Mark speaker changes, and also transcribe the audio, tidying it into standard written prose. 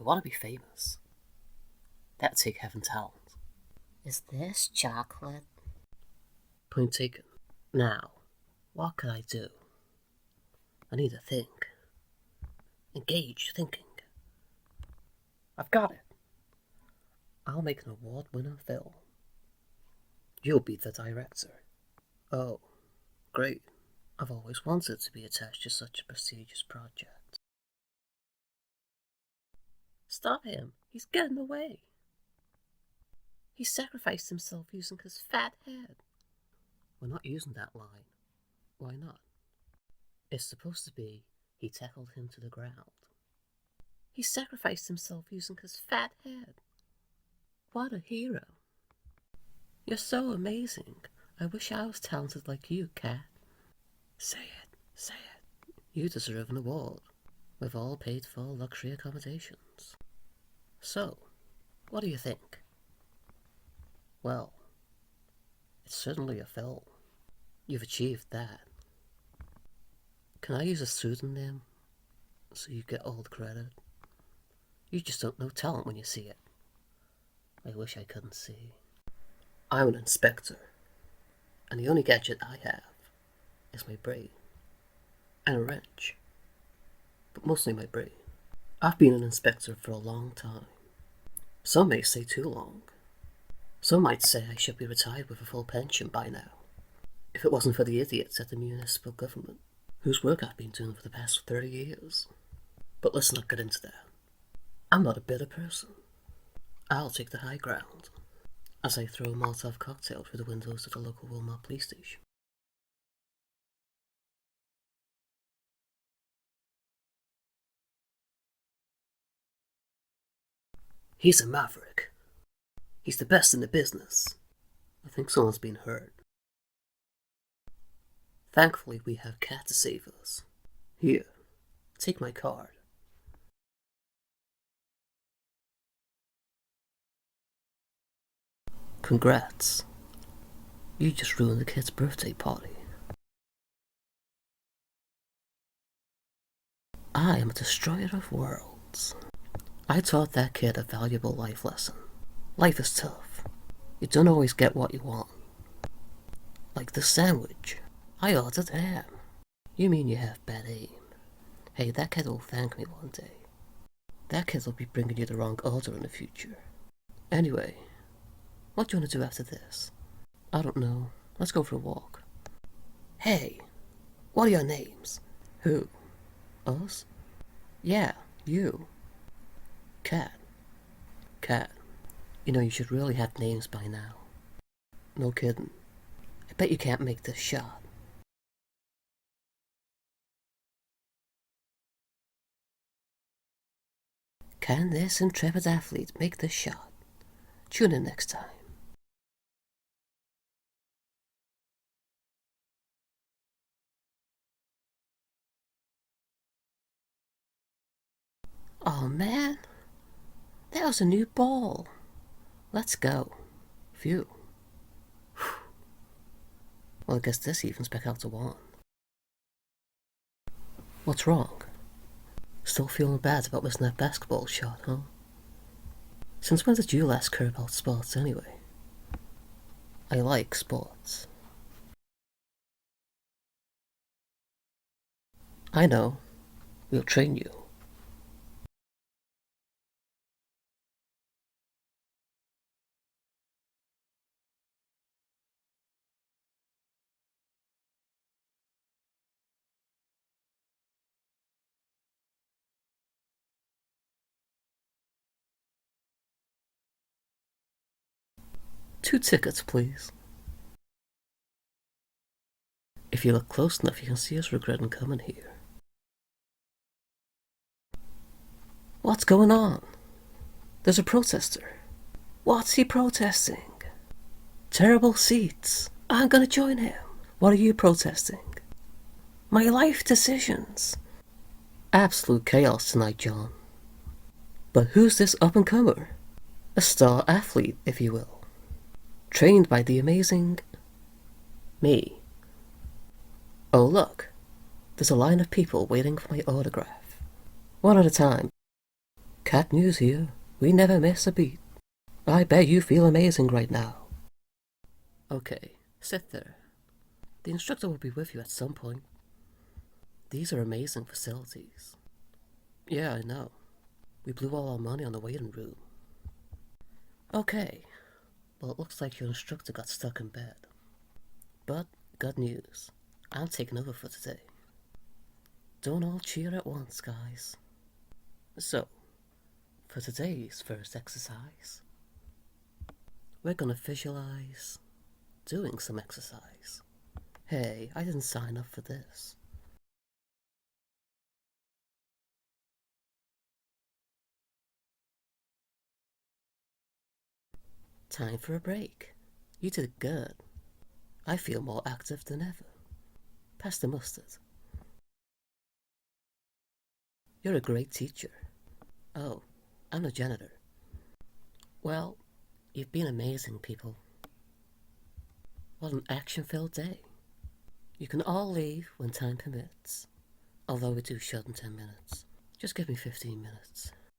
Speaker 1: I want to be famous. That'd take having talent.
Speaker 2: Is this chocolate?
Speaker 1: Point taken. Now, what could I do? I need to think. Engage thinking. I've got it. I'll make an award-winning film. You'll be the director. Oh, great. I've always wanted to be attached to such a prestigious project. Stop him! He's getting away! He sacrificed himself using his fat head. We're not using that line. Why not? It's supposed to be, he tackled him to the ground. He sacrificed himself using his fat head. What a hero. You're so amazing. I wish I was talented like you, Cat. Say it, say it. You deserve an award. We've all paid for luxury accommodations. So, what do you think? Well, it's certainly a film. You've achieved that. Can I use a pseudonym so you get all the credit? You just don't know talent when you see it. I wish I couldn't see. I'm an inspector, and the only gadget I have is my brain and a wrench, but mostly my brain. I've been an inspector for a long time. Some may say too long. Some might say I should be retired with a full pension by now, if it wasn't for the idiots at the municipal government, whose work I've been doing for the past 30 years. But let's not get into that. I'm not a bitter person. I'll take the high ground, as I throw a Molotov cocktail through the windows of the local Wilmot police station. He's a maverick. He's the best in the business. I think someone's been hurt. Thankfully, we have Cat to save us. Here, take my card. Congrats. You just ruined the kid's birthday party. I am a destroyer of worlds. I taught that kid a valuable life lesson. Life is tough. You don't always get what you want. Like this sandwich. I ordered ham. You mean you have bad aim? Hey, that kid will thank me one day. That kid will be bringing you the wrong order in the future. Anyway, what do you want to do after this? I don't know. Let's go for a walk. Hey, what are your names? Who? Us? Yeah, you. Cat. Cat. You know, you should really have names by now. No kidding. I bet you can't make this shot. Can this intrepid athlete make this shot? Tune in next time. Oh man, that was a new ball. Let's go. Phew. Well, I guess this evens back out to 1. What's wrong? Still feeling bad about missing that basketball shot, huh? Since when did you last care about sports anyway? I like sports. I know. We'll train you. Two tickets, please. If you look close enough, you can see us regretting coming here. What's going on? There's a protester. What's he protesting? Terrible seats. I'm gonna join him. What are you protesting? My life decisions. Absolute chaos tonight, John. But who's this up-and-comer? A star athlete, if you will. Trained by the amazing... me. Oh look, there's a line of people waiting for my autograph. One at a time. Cat News here. We never miss a beat. I bet you feel amazing right now. Okay, sit there. The instructor will be with you at some point. These are amazing facilities. Yeah, I know. We blew all our money on the waiting room. Okay, well, it looks like your instructor got stuck in bed. But, good news. I'm taking over for today. Don't all cheer at once, guys. So, for today's first exercise, we're gonna visualize doing some exercise. Hey, I didn't sign up for this. Time for a break. You did good. I feel more active than ever. Pass the mustard. You're a great teacher. Oh, I'm a janitor. Well, you've been amazing, people. What an action-filled day. You can all leave when time permits. Although we do shut in 10 minutes. Just give me 15 minutes.